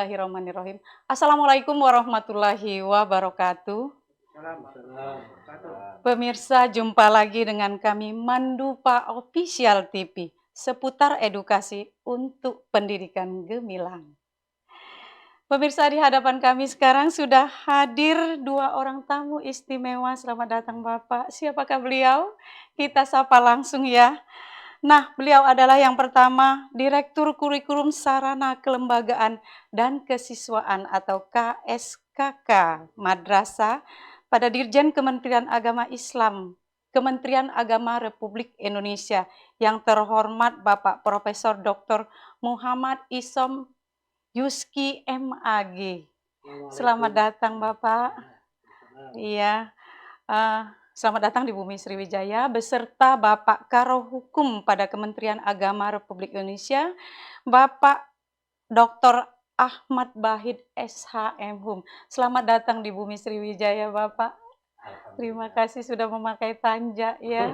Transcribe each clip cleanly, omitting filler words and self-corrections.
Bismillahirrahmanirrahim. Assalamualaikum warahmatullahi wabarakatuh. Pemirsa, jumpa lagi dengan kami Mandupa Official TV seputar edukasi untuk pendidikan gemilang. Pemirsa, di hadapan kami sekarang sudah hadir dua orang tamu istimewa. Selamat datang Bapak. Siapakah beliau? Kita sapa langsung ya. Nah, beliau adalah yang pertama, Direktur Kurikulum Sarana Kelembagaan dan Kesiswaan atau KSKK Madrasah pada Dirjen Kementerian Agama Islam, Kementerian Agama Republik Indonesia, yang terhormat Bapak Profesor Dr. Muhammad Isom Yuski MAG. Selamat datang Bapak. Iya. Selamat datang di Bumi Sriwijaya beserta Bapak Karo Hukum pada Kementerian Agama Republik Indonesia, Bapak Dr. Ahmad Bahid SHM. Selamat datang di Bumi Sriwijaya Bapak. Terima kasih sudah memakai tanja ya.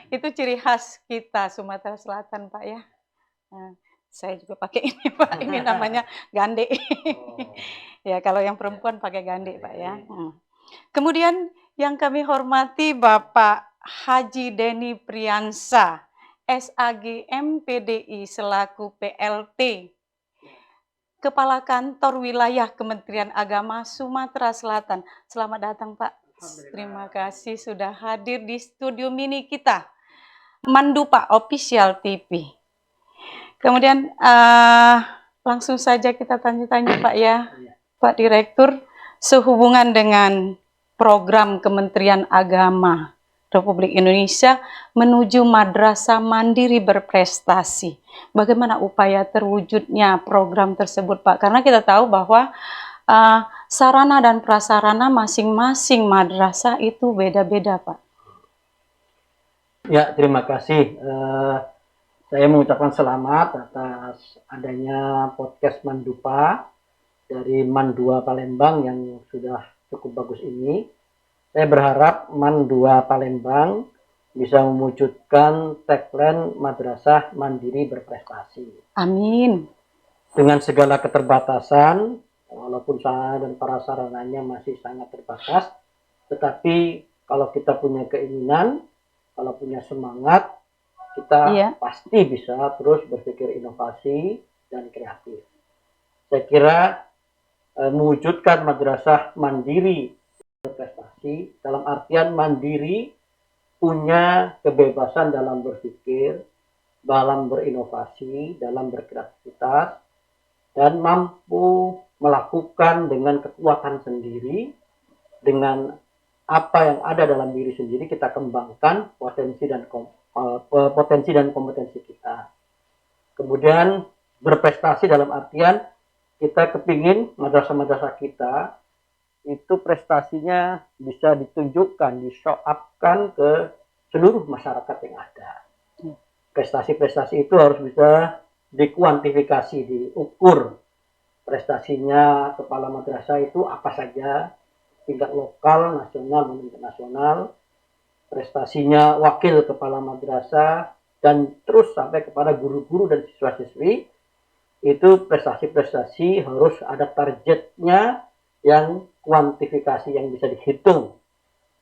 Itu ciri khas kita Sumatera Selatan Pak ya. Nah, saya juga pakai ini Pak, ini namanya gande. Ya kalau yang perempuan pakai gande Pak ya. Kemudian yang kami hormati Bapak Haji Deni Priyansa, SAG MPDI selaku PLT, Kepala Kantor Wilayah Kementerian Agama Sumatera Selatan. Selamat datang Pak. Terima kasih sudah hadir di studio mini kita, Mandupa Official TV. Kemudian langsung saja kita tanya-tanya Pak ya, Pak Direktur, sehubungan dengan program Kementerian Agama Republik Indonesia menuju madrasah mandiri berprestasi. Bagaimana upaya terwujudnya program tersebut Pak? Karena kita tahu bahwa sarana dan prasarana masing-masing madrasah itu beda-beda Pak. Ya, terima kasih. Saya mengucapkan selamat atas adanya podcast Mandupa dari Mandua Palembang yang sudah cukup bagus ini. Saya berharap Mandua Palembang bisa mewujudkan tagline Madrasah Mandiri Berprestasi. Amin. Dengan segala keterbatasan, walaupun sarana dan prasarananya masih sangat terbatas, tetapi kalau kita punya keinginan, kalau punya semangat, kita pasti bisa terus berpikir inovasi dan kreatif. Saya kira mewujudkan madrasah mandiri berprestasi dalam artian mandiri punya kebebasan dalam berpikir, dalam berinovasi, dalam berkreativitas, dan mampu melakukan dengan kekuatan sendiri, dengan apa yang ada dalam diri sendiri kita kembangkan potensi dan kompetensi kita. Kemudian berprestasi dalam artian kita kepingin madrasah-madrasah kita itu prestasinya bisa ditunjukkan, di-show up-kan ke seluruh masyarakat yang ada. Prestasi-prestasi itu harus bisa dikuantifikasi, diukur. Prestasinya kepala madrasah itu apa saja, tingkat lokal, nasional, maupun internasional. Prestasinya wakil kepala madrasah dan terus sampai kepada guru-guru dan siswa-siswi, itu prestasi-prestasi harus ada targetnya yang kuantifikasi yang bisa dihitung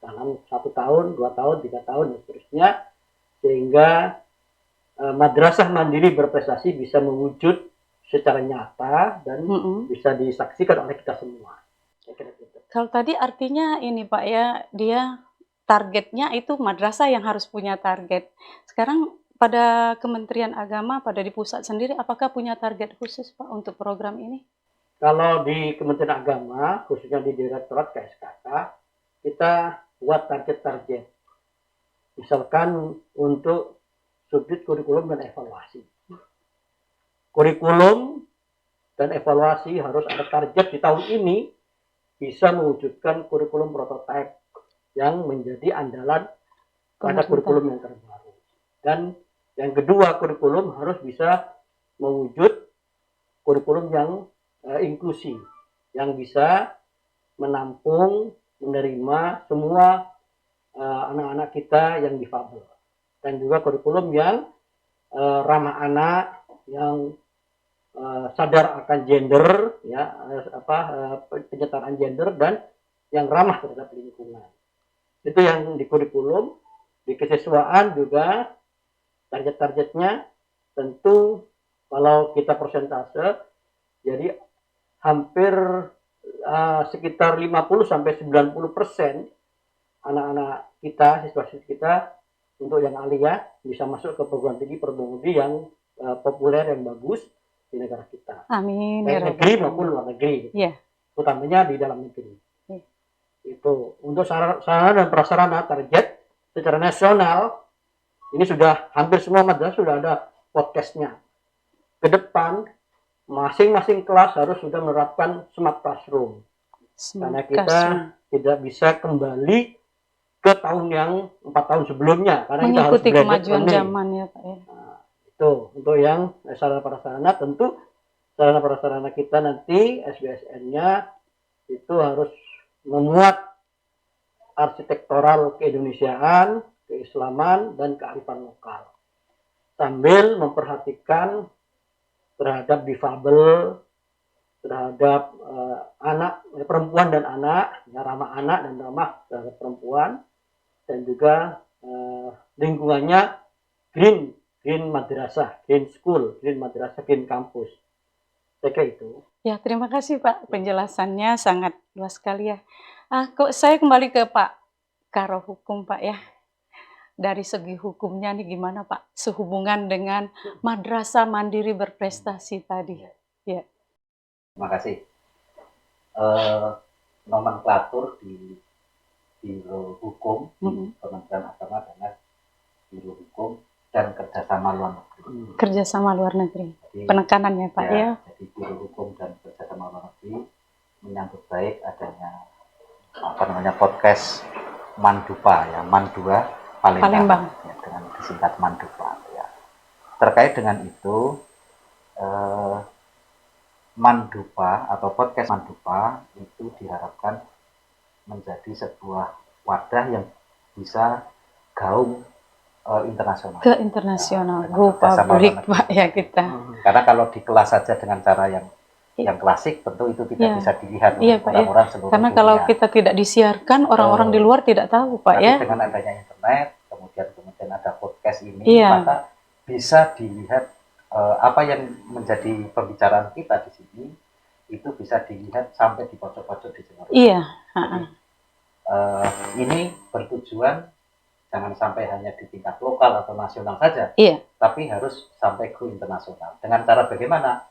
dalam 1 tahun, 2 tahun, 3 tahun dan seterusnya, sehingga madrasah mandiri berprestasi bisa mewujud secara nyata dan bisa disaksikan oleh kita semua. Kalau tadi artinya ini Pak ya, dia targetnya itu madrasah yang harus punya target. Sekarang pada Kementerian Agama, pada di pusat sendiri, apakah punya target khusus Pak untuk program ini? Kalau di Kementerian Agama, khususnya di Direktorat KSKK, kita buat target-target. Misalkan untuk subjek kurikulum dan evaluasi. Kurikulum dan evaluasi harus ada target di tahun ini bisa mewujudkan kurikulum prototipe yang menjadi andalan pada kurikulum yang terbaru. Dan yang kedua, kurikulum harus bisa mewujud kurikulum yang inklusi, yang bisa menampung, menerima semua anak-anak kita yang difabel. Dan juga kurikulum yang ramah anak, yang sadar akan gender, ya, penyetaraan gender dan yang ramah terhadap lingkungan. Itu yang di kurikulum. Di kesiswaan juga target-targetnya tentu kalau kita persentase, jadi hampir sekitar 50-90% anak-anak kita, siswa-siswi kita untuk yang aliyah bisa masuk ke perguruan tinggi yang populer, yang bagus di negara kita. Amin. Baik negeri maupun luar negeri. Iya. Utamanya di dalam negeri. Itu untuk sarana dan prasarana target secara nasional ini sudah hampir semua madrasah sudah ada podcastnya. Ke depan masing-masing kelas harus sudah menerapkan smart classroom. Karena kita tidak bisa kembali ke tahun yang 4 tahun sebelumnya karena mengikuti kita harus kemajuan zaman ya Pak ya. Nah, itu untuk yang sarana prasarana, tentu sarana prasarana kita nanti SBSN-nya itu harus memuat arsitektural keindonesiaan, keislaman, dan kearifan lokal. Sambil memperhatikan terhadap difabel, terhadap anak, perempuan dan anak, ya, ramah anak dan ramah terhadap perempuan, dan juga lingkungannya green madrasah, green school, green madrasah, green kampus. Saya kira itu. Ya, terima kasih Pak, penjelasannya sangat luas sekali ya. Kok saya kembali ke Pak Karo Hukum Pak ya. Dari segi hukumnya nih gimana Pak? Sehubungan dengan madrasah mandiri berprestasi tadi. Ya. Terima kasih. Nomenklatur di Biro Hukum di Kementerian Agama adalah Biro Hukum dan Kerjasama Luar Negeri. Kerjasama luar negeri. Jadi, penekanannya Pak ya. Jadi Biro Hukum dan Kerjasama Luar Negeri menyambut baik adanya podcast Mandupa ya, Mandua Palembang ya, dengan disingkat Mandupa ya. Terkait dengan itu Mandupa atau podcast Mandupa itu diharapkan menjadi sebuah wadah yang bisa gaung internasional. Ke internasional, go public Pak ya kita. Karena kalau di kelas saja dengan cara yang klasik tentu itu tidak bisa dilihat oleh orang-orang seluruh Karena dunia. kalau kita tidak disiarkan, orang-orang di luar tidak tahu Pak ya. Dengan adanya internet, kemudian ada podcast ini, maka bisa dilihat apa yang menjadi pembicaraan kita di sini itu bisa dilihat sampai di pojok-pojok di Jawa. Iya. Ini bertujuan jangan sampai hanya di tingkat lokal atau nasional saja, tapi harus sampai ke internasional. Dengan cara bagaimana?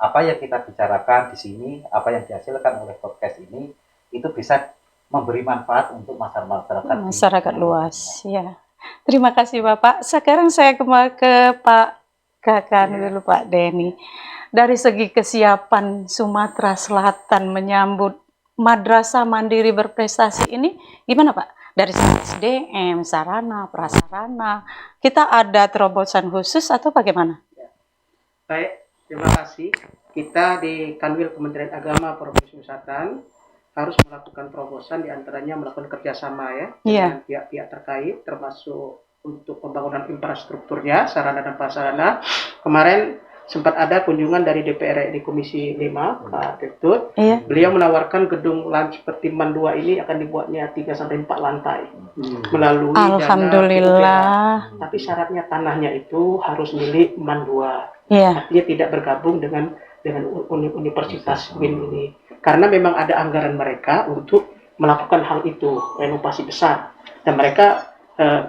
Apa yang kita bicarakan di sini, apa yang dihasilkan oleh podcast ini, itu bisa memberi manfaat untuk masyarakat luas. Ya. Terima kasih Bapak. Sekarang saya kembali ke Pak Kakan dulu Pak Denny. Dari segi kesiapan Sumatera Selatan menyambut madrasah mandiri berprestasi ini, gimana Pak? Dari segi SDM, sarana, prasarana, kita ada terobosan khusus atau bagaimana? Baik, terima kasih. Kita di Kanwil Kementerian Agama Provinsi Nusa Tenggara harus melakukan terobosan, diantaranya melakukan kerjasama ya dengan pihak-pihak terkait, termasuk untuk pembangunan infrastrukturnya, sarana dan prasarana. Kemarin sempat ada kunjungan dari DPR di Komisi 5, Pak Direktur. Beliau menawarkan gedung lunch seperti MAN 2 ini akan dibuatnya 3-4 lantai melalui Alhamdulillah. Tapi syaratnya tanahnya itu harus milik MAN 2. Artinya tidak bergabung dengan Universitas UIN ini. Karena memang ada anggaran mereka untuk melakukan hal itu, renovasi besar. Dan mereka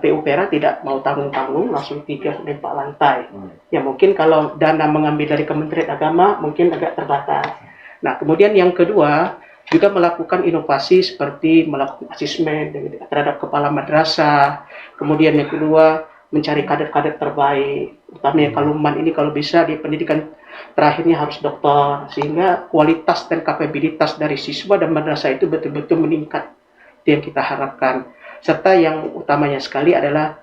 PUPera tidak mau tanggung-tanggung langsung 3-4 lantai. Ya mungkin kalau dana mengambil dari Kementerian Agama mungkin agak terbatas. Nah kemudian yang kedua juga melakukan inovasi seperti melakukan asesmen terhadap kepala madrasah. Kemudian yang kedua mencari kader-kader terbaik. Utamanya kalau MAN ini kalau bisa di pendidikan terakhirnya harus dokter, sehingga kualitas dan kapabilitas dari siswa dan madrasah itu betul-betul meningkat. Itu yang kita harapkan. Serta yang utamanya sekali adalah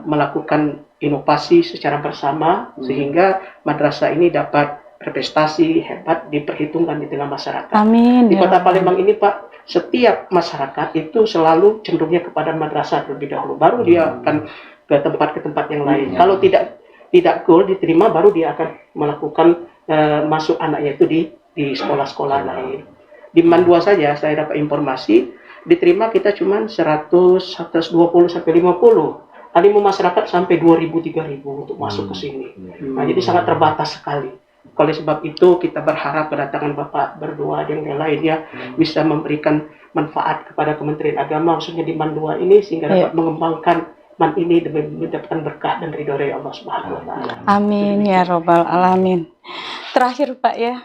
melakukan inovasi secara bersama sehingga madrasah ini dapat berprestasi hebat diperhitungkan di tengah masyarakat. Amin. Di Kota Palembang ini Pak, setiap masyarakat itu selalu cenderungnya kepada madrasah terlebih dahulu, baru dia akan ke tempat yang lain. Kalau tidak goal diterima, baru dia akan melakukan masuk anaknya itu di sekolah-sekolah lain. Di MAN 2 saja saya dapat informasi diterima kita cuma 100, 120 sampai 50. Animo masyarakat sampai 2.000, 3.000 untuk masuk ke sini. Nah, jadi sangat terbatas sekali. Oleh sebab itu kita berharap kedatangan Bapak berdua dan yang lainnya bisa memberikan manfaat kepada Kementerian Agama khususnya di MAN 2 ini sehingga dapat mengembangkan MAN ini demi mendapatkan berkah dan ridho dari Allah Subhanahu wa taala. Amin ya robbal alamin. Terakhir Pak ya,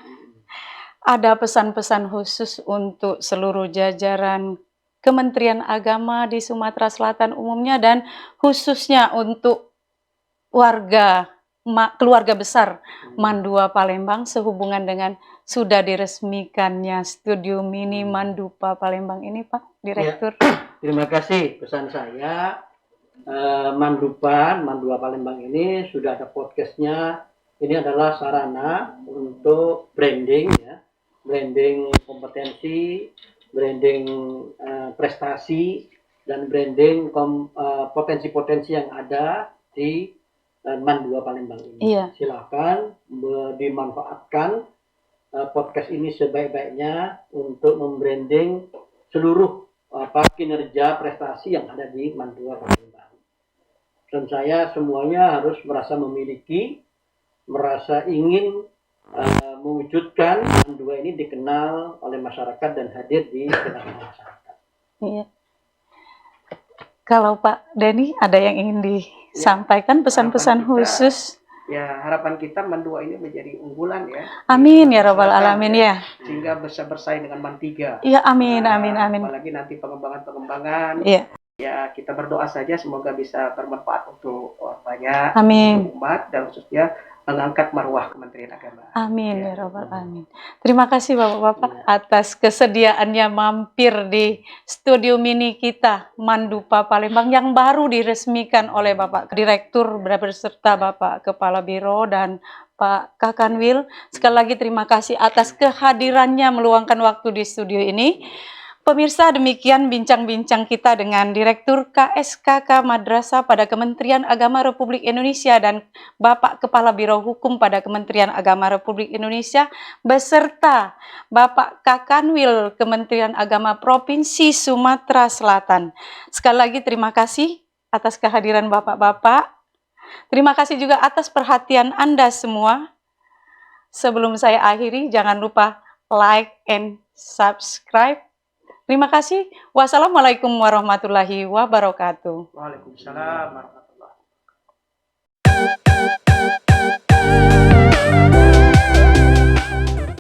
ada pesan-pesan khusus untuk seluruh jajaran Kementerian Agama di Sumatera Selatan umumnya dan khususnya untuk keluarga besar MAN 2 Palembang sehubungan dengan sudah diresmikannya Studio Mini Mandupa Palembang ini Pak Direktur. Ya, terima kasih. Pesan saya MAN 2 Palembang ini sudah ada podcastnya. Ini adalah sarana untuk branding ya, branding kompetensi, branding prestasi, dan branding potensi-potensi yang ada di MAN 2 Palembang ini. Iya. Silakan dimanfaatkan podcast ini sebaik-baiknya untuk membranding seluruh kinerja prestasi yang ada di MAN 2 Palembang. Dan saya semuanya harus merasa memiliki, merasa ingin mewujudkan MAN 2 ini dikenal oleh masyarakat dan hadir di tengah-tengah masyarakat. Iya. Kalau Pak Denny ada yang ingin disampaikan pesan-pesan khusus? Ya, harapan kita MAN 2 ini menjadi unggulan ya. Amin ya robbal alamin ya. Sehingga bisa bersaing dengan MAN 3. Iya, amin amin amin. Apalagi nanti pengembangan-pengembangan. Iya. Ya, kita berdoa saja semoga bisa bermanfaat untuk banyak umat dan khususnya mengangkat marwah Kementerian Agama. Amin ya robbal alamin. Terima kasih Bapak-bapak atas kesediaannya mampir di studio mini kita Mandupa Palembang yang baru diresmikan oleh Bapak Direktur beserta Bapak Kepala Biro dan Pak Kakanwil. Sekali lagi terima kasih atas kehadirannya meluangkan waktu di studio ini. Pemirsa, demikian bincang-bincang kita dengan Direktur KSKK Madrasah pada Kementerian Agama Republik Indonesia dan Bapak Kepala Biro Hukum pada Kementerian Agama Republik Indonesia beserta Bapak Kakanwil Kementerian Agama Provinsi Sumatera Selatan. Sekali lagi terima kasih atas kehadiran Bapak-bapak. Terima kasih juga atas perhatian Anda semua. Sebelum saya akhiri, jangan lupa like and subscribe. Terima kasih. Wassalamualaikum warahmatullahi wabarakatuh. Waalaikumsalam warahmatullahi wabarakatuh.